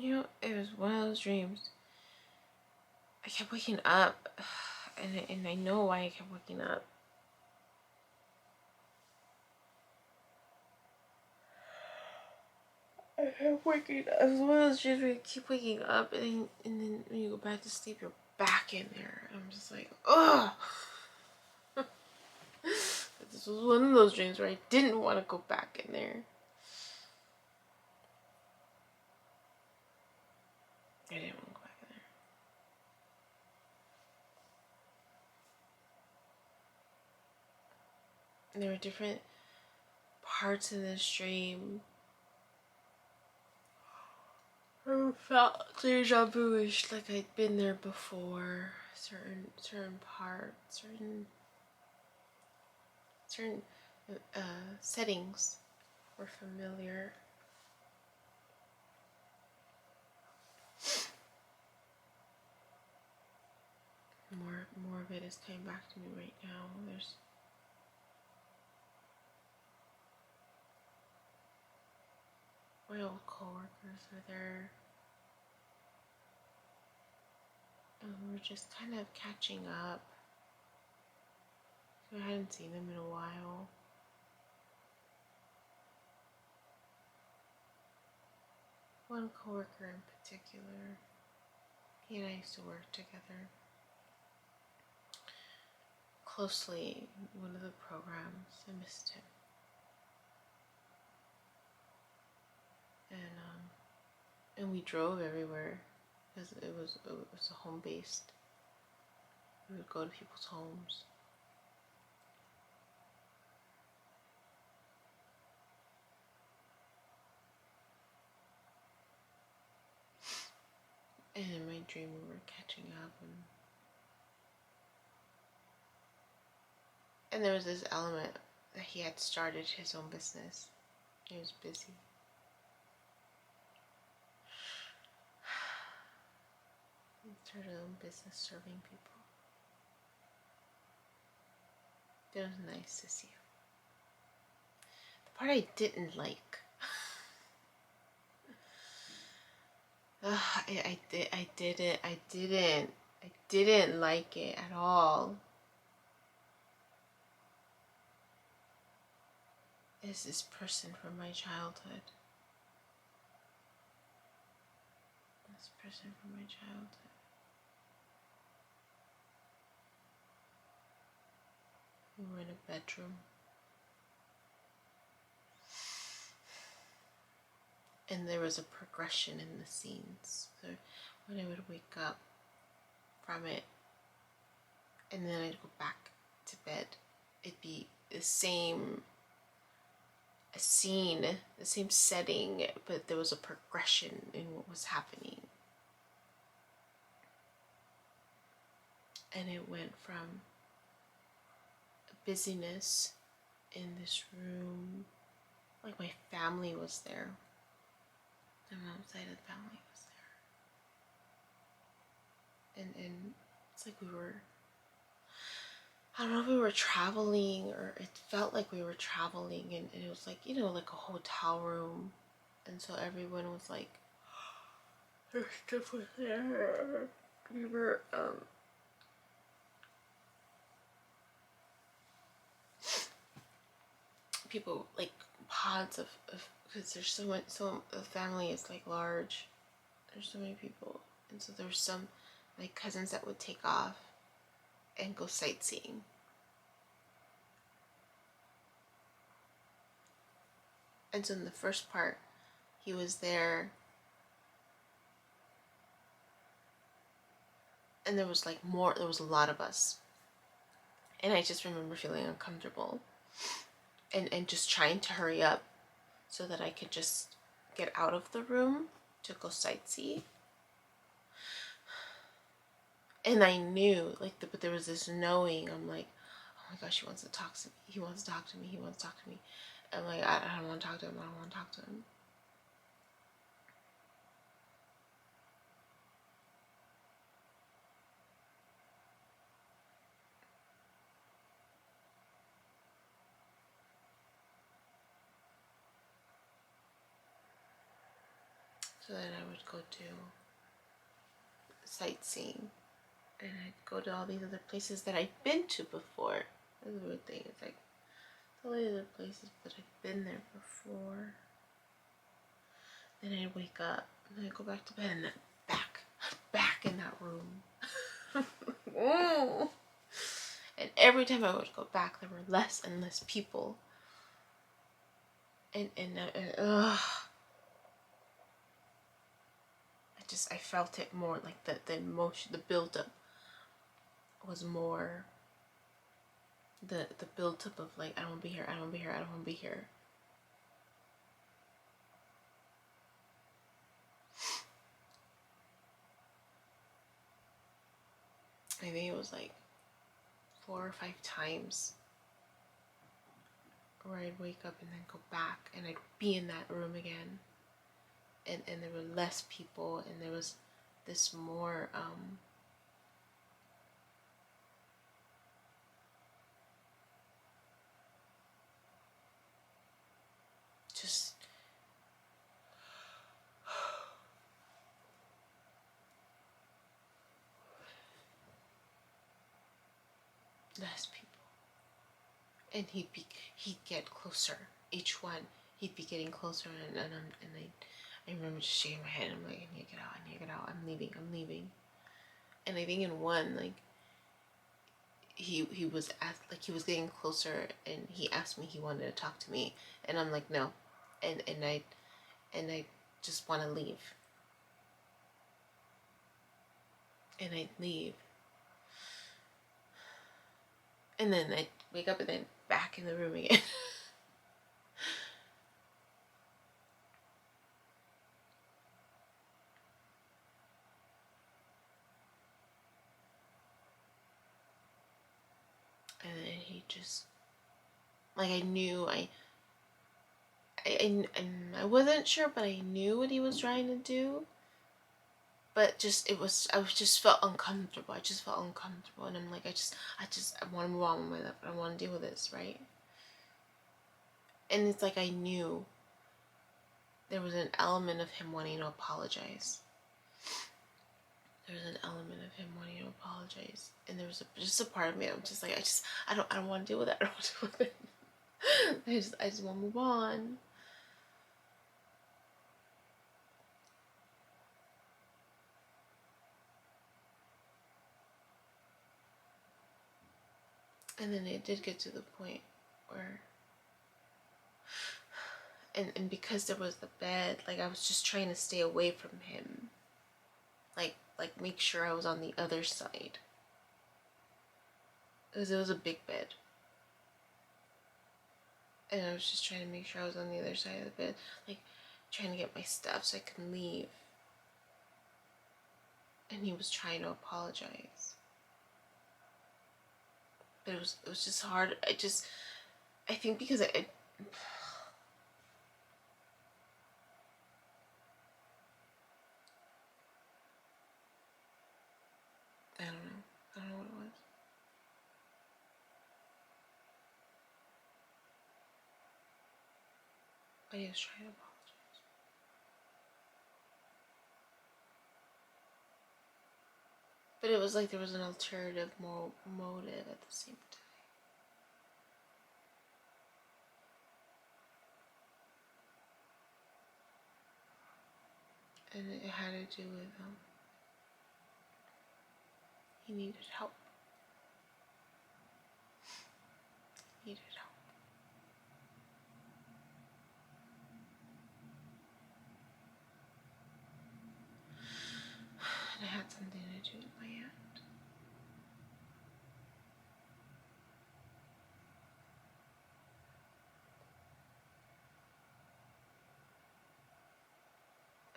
You know, it was one of those dreams. I kept waking up, and I know why I kept waking up. I kept waking up. It was one of those dreams where you keep waking up, and then when you go back to sleep, you're back in there. I'm just like, ugh. This was one of those dreams where I didn't want to go back in there. I didn't want to go back in there. And there were different parts in this dream. I felt deja vu-ish, like I'd been there before. Certain parts, certain settings were familiar. More of it is coming back to me right now. There's my old coworkers were there, and we were just kind of catching up. I hadn't seen them in a while. One coworker in particular, he and I used to work together closely in one of the programs. I missed him. And we drove everywhere because it was a home based. We would go to people's homes. And in my dream we were catching up, and there was this element that he had started his own business. He was busy. He started his own business serving people. It was nice to see him. The part I didn't like, I didn't like it at all. Is this person from my childhood. This person from my childhood. We were in a bedroom. And there was a progression in the scenes. So when I would wake up from it, and then I'd go back to bed, it'd be the same scene, the same setting, but there was a progression in what was happening. And it went from busyness in this room, like my family was there. My mom's side of the family was there. And it's like we were, I don't know if we were traveling, or it felt like we were traveling, and it was like, you know, like a hotel room. And so everyone was like, their stuff was there. We were, people, like, pods of because there's so the family is like large. There's so many people. And so there's some, my cousins that would take off and go sightseeing. And so in the first part, he was there, and there was like more, there was a lot of us. And I just remember feeling uncomfortable and just trying to hurry up so that I could just get out of the room to go sightsee. And I knew, like, but there was this knowing. I'm like, oh my gosh, he wants to talk to me. He wants to talk to me. He wants to talk to me. I'm like, I don't want to talk to him. I don't want to talk to him. So then I would go do sightseeing, and I'd go to all these other places that I'd been to before. That's the weird thing. It's like all these other places, but I've been there before. Then I'd wake up, and then I'd go back to bed, and then back in that room. Oh. And every time I would go back, there were less and less people. And I felt it more, like the emotion, the build up was more, the build up of like, I don't want to be here, I don't want to be here, I don't want to be here. I think it was like 4 or 5 times where I'd wake up and then go back, and I'd be in that room again, and there were less people, and there was this more just less people. And he'd get closer. Each one, he'd be getting closer, and I remember just shaking my head. I'm like, I need to get out. I need to get out. I'm leaving. And I think in one, like, he was he was getting closer, and he asked me, he wanted to talk to me, and I'm like, no, and I just want to leave, and I'd leave, and then I'd wake up, and then back in the room again. And then he just, like, I knew, I wasn't sure, but I knew what he was trying to do. But I just felt uncomfortable. I just felt uncomfortable, and I'm like, I want to move on with my life. I don't want to deal with this, right? And it's like I knew there was an element of him wanting to apologize. There was an element of him wanting to apologize, and there was just a part of me that was just like, I don't want to deal with that. I don't want to deal with it. I just want to move on. And then it did get to the point where, and because there was the bed, like, I was just trying to stay away from him, like make sure I was on the other side, because it was a big bed, and I was just trying to make sure I was on the other side of the bed, like trying to get my stuff so I could leave. And he was trying to apologize, but it was just hard. I think because I don't know. I don't know what it was. But he was trying to apologize. But it was like there was an alternative motive at the same time. And it had to do with he needed help. He needed help. And it had something to do with my aunt.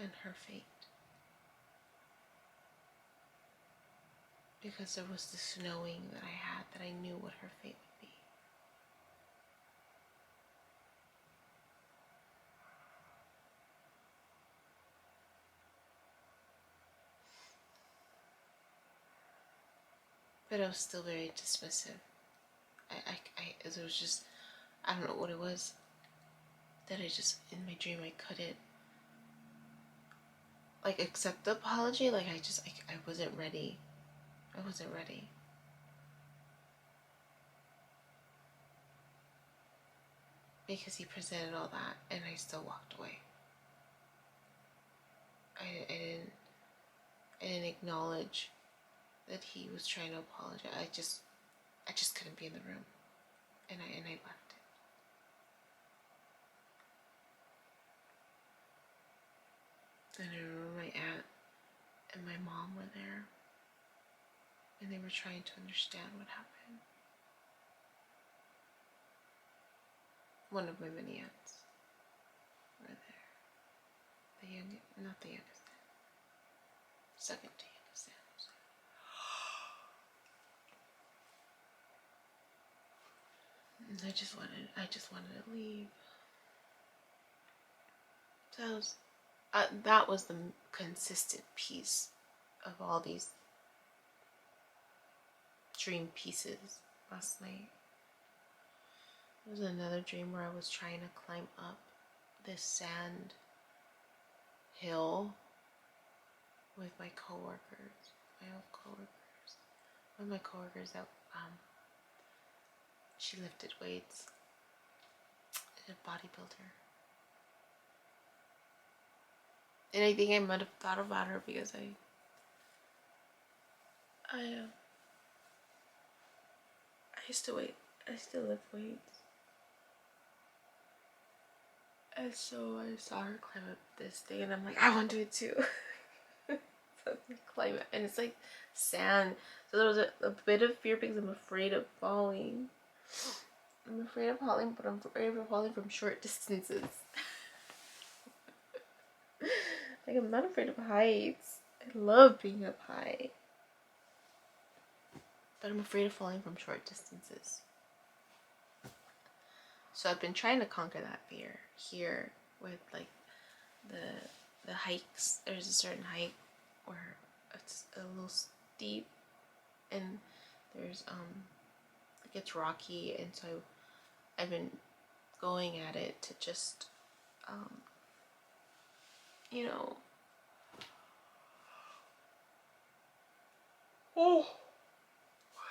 And her fate. Because there was this knowing that I had, that I knew what her fate would be. But I was still very dismissive. It was just, I don't know what it was, that I just, in my dream, I couldn't like accept the apology. Like I wasn't ready. I wasn't ready. Because he presented all that and I still walked away. I didn't acknowledge that he was trying to apologize. I just couldn't be in the room. And I left it. And I remember my aunt and my mom were there, and they were trying to understand what happened. One of my many aunts were there. Not the youngest aunt. Second to youngest aunt. And I just wanted to leave. So that was the consistent piece of all these dream pieces last night. There was another dream where I was trying to climb up this sand hill with my coworkers, my old coworkers. One of my coworkers that she lifted weights, a bodybuilder. And I think I might have thought about her because I used to lift weights. And so I saw her climb up this thing and I'm like, I want to do it too. So I climb it. And it's like sand. So there was a bit of fear because I'm afraid of falling. I'm afraid of falling, but I'm afraid of falling from short distances. Like, I'm not afraid of heights. I love being up high. But I'm afraid of falling from short distances. So I've been trying to conquer that fear here with like the hikes. There's a certain hike where it's a little steep and there's it gets rocky, and so I've been going at it to just you know,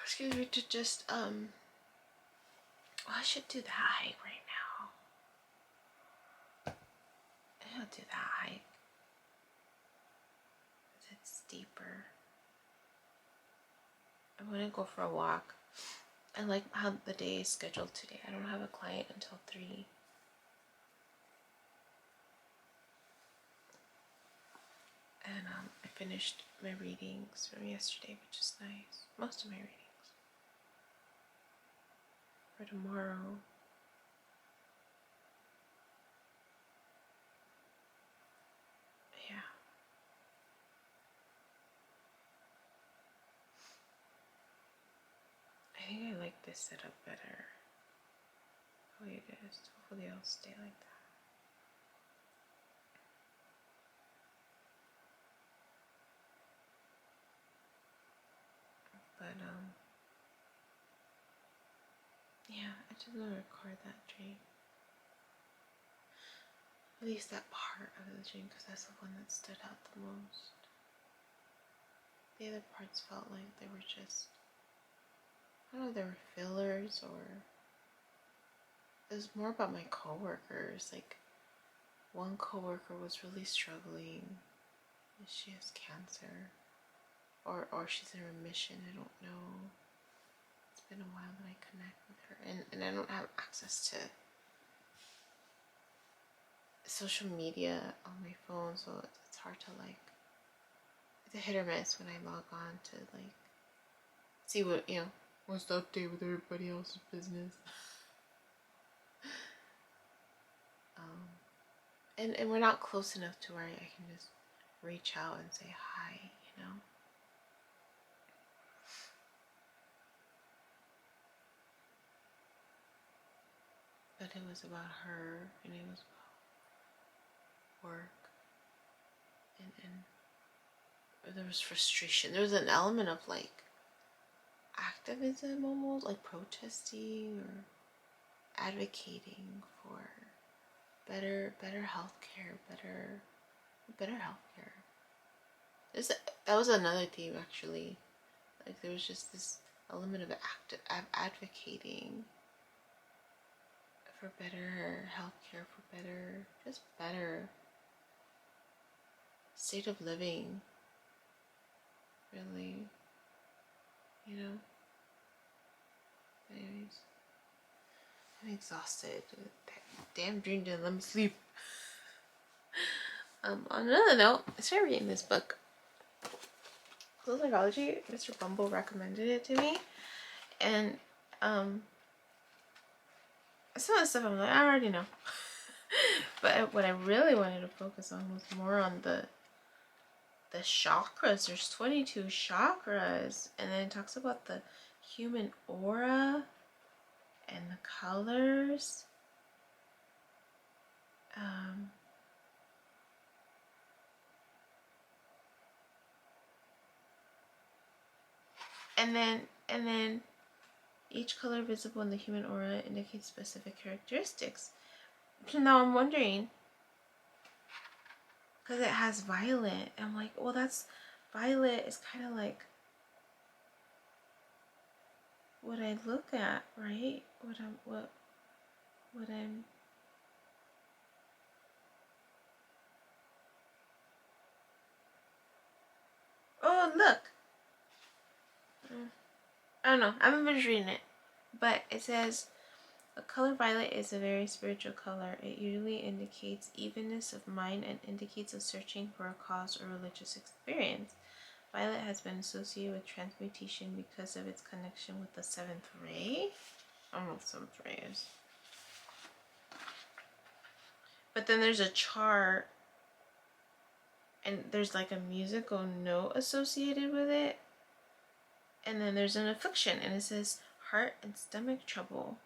excuse me, to just well, I should do that hike right now. I'll do that hike. It's deeper. I'm gonna go for a walk. I like how the day is scheduled today. I don't have a client until 3. And I finished my readings from yesterday, which is nice. Most of my readings. For tomorrow, yeah. I think I like this setup better. The way it is. Hopefully I'll stay like that. But yeah, I just want to record that dream. At least that part of the dream, because that's the one that stood out the most. The other parts felt like they were just, I don't know, they were fillers, or it was more about my coworkers. Like, one coworker was really struggling. She has cancer, or she's in remission. I don't know. It's been a while that I connect with her, and I don't have access to social media on my phone, so it's hard to like. It's a hit or miss when I log on to like see what, you know, what's the update with everybody else's business. And we're not close enough to where I can just reach out and say hi, you know. But it was about her, and it was about work, and there was frustration. There was an element of like activism, almost like protesting or advocating for better healthcare, better healthcare. This, that was another theme actually. Like there was just this element of advocating for better healthcare, for better, just better state of living. Really, you know. Anyways, I'm exhausted. That damn dream didn't let me sleep. On another note, I started reading this book. Clinical Psychology. Mr. Bumble recommended it to me, and some of the stuff I'm like, I already know. But what I really wanted to focus on was more on the chakras. There's 22 chakras, and then it talks about the human aura and the colors. And then each color visible in the human aura indicates specific characteristics. So now I'm wondering, because it has violet, I'm like, well, that's violet is kind of like what I look at, right? What I'm oh, look. I don't know. I haven't been reading it, but it says the color violet is a very spiritual color. It usually indicates evenness of mind and indicates a searching for a cause or religious experience. Violet has been associated with transmutation because of its connection with the seventh ray. I don't know what seventh ray is. But then there's a chart, and there's like a musical note associated with it. And then there's an affliction, and it says heart and stomach trouble.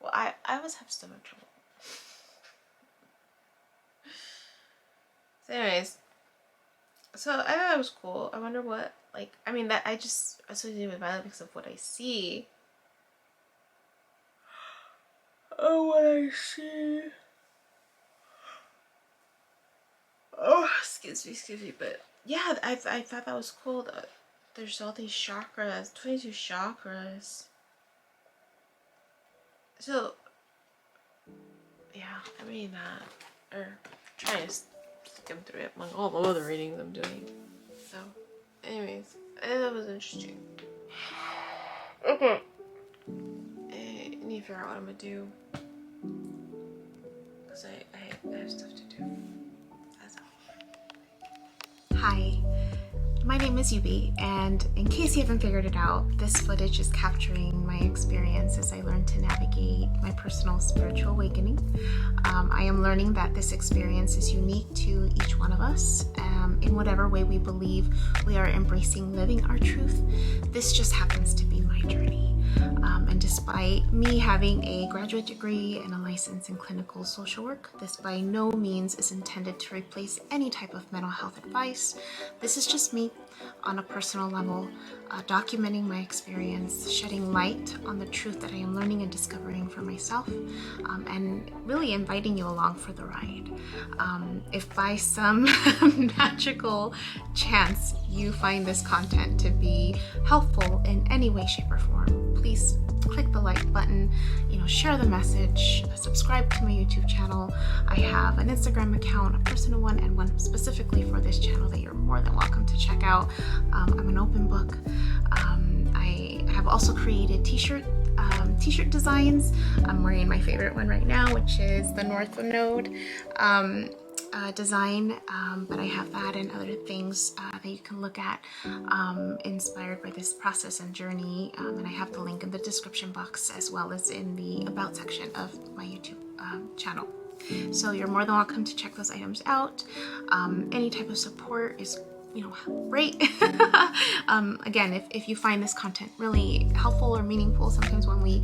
Well, I always have stomach trouble. So anyways, so I thought that was cool. I wonder what, like, I mean, that I just associate with violet because of what I see. Oh, what I see. Oh, excuse me, but yeah, I thought that was cool. There's all these chakras, 22 chakras. So, yeah, I'm reading that, or trying to skim through it among all the other readings I'm doing. So, anyways, I thought that was interesting. Okay. I need to figure out what I'm gonna do, because I have stuff to do. That's all. Hi. My name is Yubi, and in case you haven't figured it out, this footage is capturing my experience as I learn to navigate my personal spiritual awakening. I am learning that this experience is unique to each one of us. In whatever way we believe we are embracing living our truth, this just happens to be my journey. And despite me having a graduate degree and a license in clinical social work, this by no means is intended to replace any type of mental health advice. This is just me on a personal level, documenting my experience, shedding light on the truth that I am learning and discovering for myself, and really inviting you along for the ride. If by some magical chance you find this content to be helpful in any way, shape, or form, please click the like button, share the message, subscribe to my YouTube channel. I have an Instagram account, a personal one, and one specifically for this channel that you're more than welcome to check out. I'm an open book. I have also created t-shirt designs. I'm wearing my favorite one right now, which is the North Node design, but I have that and other things that you can look at inspired by this process and journey, and I have the link in the description box as well as in the about section of my YouTube channel. So you're more than welcome to check those items out. Any type of support is great. Again, if you find this content really helpful or meaningful, sometimes when we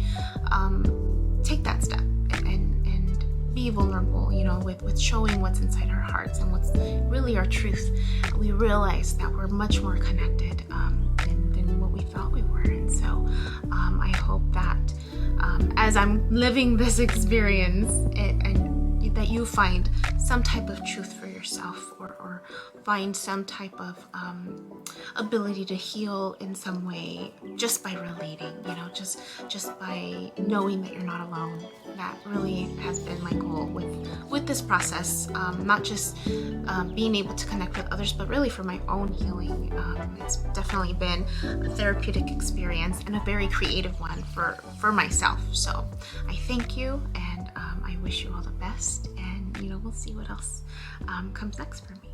take that step and be vulnerable, with showing what's inside our hearts and what's really our truth, we realize that we're much more connected than what we thought we were. And so I hope that as I'm living this experience and that you find some type of truth for yourself, or find some type of ability to heal in some way just by relating, just by knowing that you're not alone. That really has been my goal with this process, not just being able to connect with others, but really for my own healing. It's definitely been a therapeutic experience and a very creative one for myself. So I thank you, and I wish you all the best, and we'll see what else comes next for me.